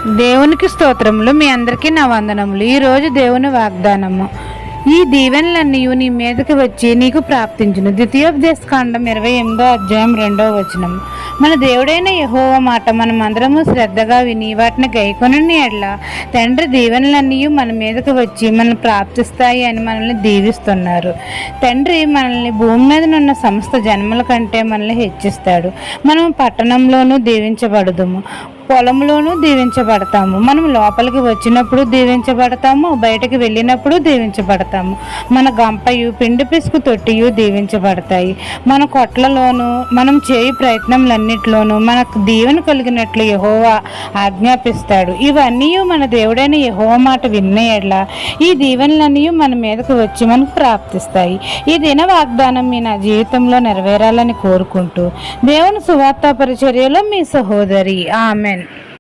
దేవునికి స్తోత్రములు. మీ అందరికీ నా వందనములు. ఈరోజు దేవుని వాగ్దానము. ఈ దీవెనలన్నీ నీ మీదకి వచ్చి నీకు ప్రాప్తించును. ద్వితీయోపదేశకాండం 28వ అధ్యాయం 2వ వచనం. మన దేవుడైన యెహోవా మాట మనం అందరము శ్రద్ధగా విని వాటిని గైకొనని ఎడల తండ్రి దీవెనలన్నీ మన మీదకి వచ్చి మనల్ని ప్రాప్తిస్తాయి అని మనల్ని దీవిస్తున్నారు. తండ్రి మనల్ని భూమి మీద ఉన్న సమస్త జన్మల కంటే మనల్ని హెచ్చిస్తాడు. మనం పట్టణంలోనూ దీవించబడదుము, పొలంలోనూ దీవించబడతాము. మనం లోపలికి వచ్చినప్పుడు దీవించబడతాము, బయటకు వెళ్ళినప్పుడు దీవించబడతాము. మన గంపయు పిండి పిసుకు తొట్టియు దీవించబడతాయి. మన కొట్లలోనూ మనం చేయు ప్రయత్నములన్నిటిలోనూ మనకు దీవెన కలిగినట్లు యెహోవా ఆజ్ఞాపిస్తాడు. ఇవన్నీ మన దేవుడైన యెహోవా మాట విన్న ఎడల ఈ దీవెనలన్నీ మన మీదకు వచ్చి మనకు ప్రాప్తిస్తాయి. ఈ దిన వాగ్దానం మీ నా జీవితంలో నెరవేరాలని కోరుకుంటూ దేవుని సువార్త పరిచర్యలో మీ సహోదరి. ఆమెన్.